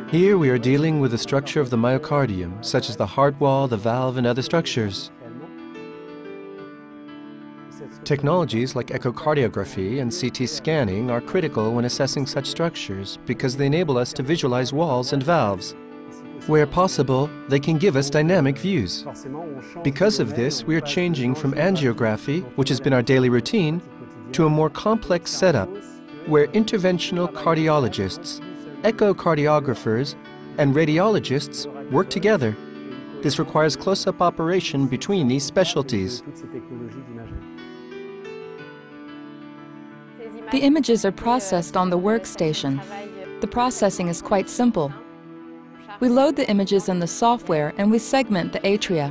Here we are dealing with the structure of the myocardium, such as the heart wall, the valve, and other structures. Technologies like echocardiography and CT scanning are critical when assessing such structures because they enable us to visualize walls and valves. Where possible, they can give us dynamic views. Because of this, we are changing from angiography, which has been our daily routine, to a more complex setup where interventional cardiologists, echocardiographers, and radiologists work together. This requires close-up operation between these specialties. The images are processed on the workstation. The processing is quite simple. We load the images in the software and we segment the atria.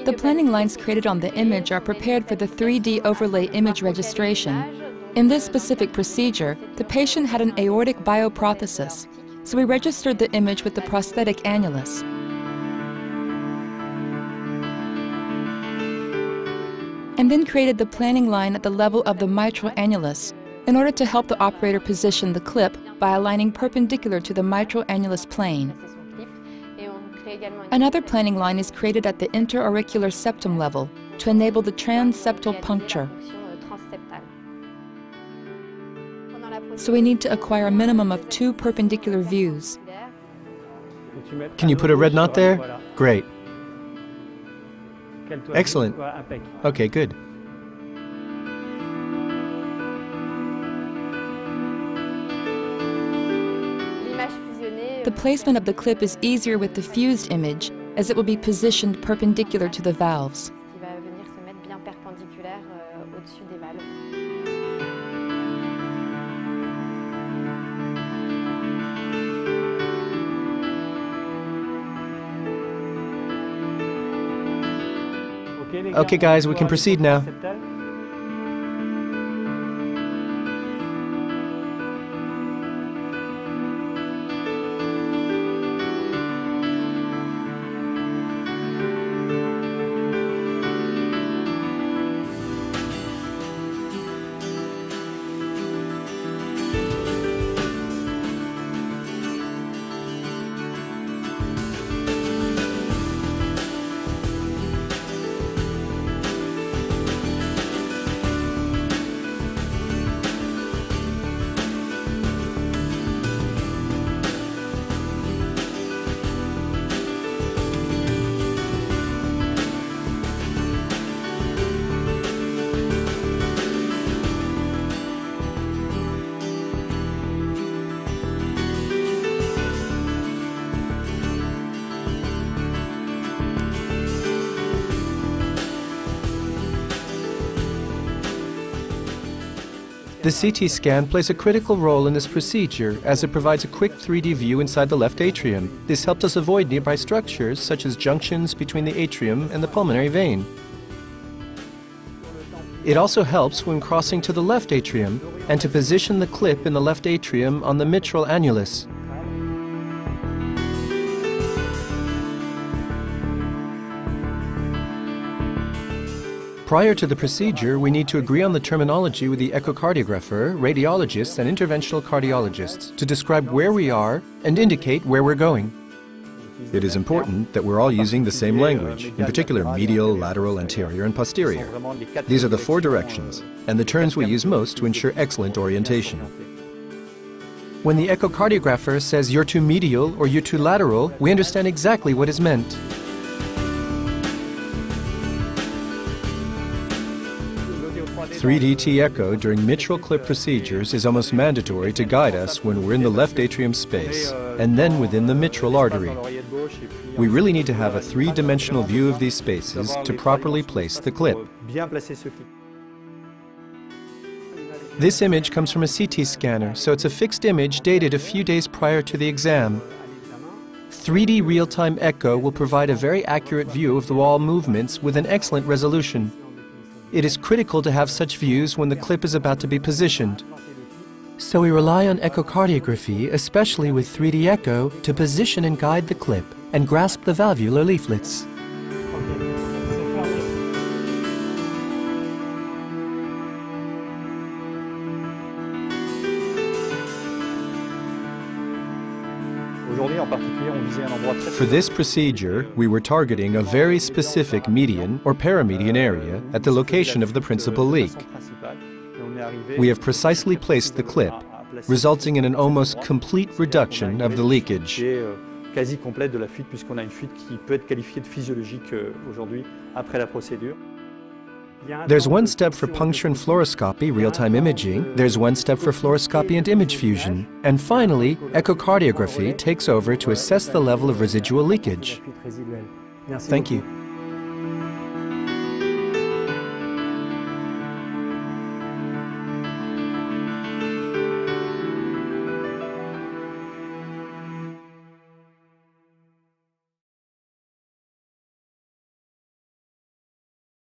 The planning lines created on the image are prepared for the 3D overlay image registration. In this specific procedure, the patient had an aortic bioprothesis, so we registered the image with the prosthetic annulus. And then created the planning line at the level of the mitral annulus in order to help the operator position the clip by aligning perpendicular to the mitral annulus plane. Another planning line is created at the interauricular septum level to enable the transseptal puncture. So we need to acquire a minimum of 2 perpendicular views. Can you put a red knot there? Great. Excellent. Okay, good. The placement of the clip is easier with the fused image, as it will be positioned perpendicular to the valves. Okay guys, we can proceed now. The CT scan plays a critical role in this procedure as it provides a quick 3D view inside the left atrium. This helped us avoid nearby structures such as junctions between the atrium and the pulmonary vein. It also helps when crossing to the left atrium and to position the clip in the left atrium on the mitral annulus. Prior to the procedure, we need to agree on the terminology with the echocardiographer, radiologists, and interventional cardiologists to describe where we are and indicate where we're going. It is important that we're all using the same language, in particular medial, lateral, anterior, and posterior. These are the 4 directions, and the terms we use most to ensure excellent orientation. When the echocardiographer says you're too medial or you're too lateral, we understand exactly what is meant. 3D T-echo during mitral clip procedures is almost mandatory to guide us when we're in the left atrium space and then within the mitral artery. We really need to have a 3-dimensional view of these spaces to properly place the clip. This image comes from a CT scanner, so it's a fixed image dated a few days prior to the exam. 3D real-time echo will provide a very accurate view of the wall movements with an excellent resolution. It is critical to have such views when the clip is about to be positioned. So we rely on echocardiography, especially with 3D echo, to position and guide the clip and grasp the valvular leaflets. For this procedure, we were targeting a very specific median or paramedian area at the location of the principal leak. We have precisely placed the clip, resulting in an almost complete reduction of the leakage. Quasi complète de la fuite, puisqu'on a une fuite qui peut être qualifiée de physiologique aujourd'hui après la procédure. There's one step for puncture and fluoroscopy, real-time imaging. There's one step for fluoroscopy and image fusion. And finally, echocardiography takes over to assess the level of residual leakage. Thank you.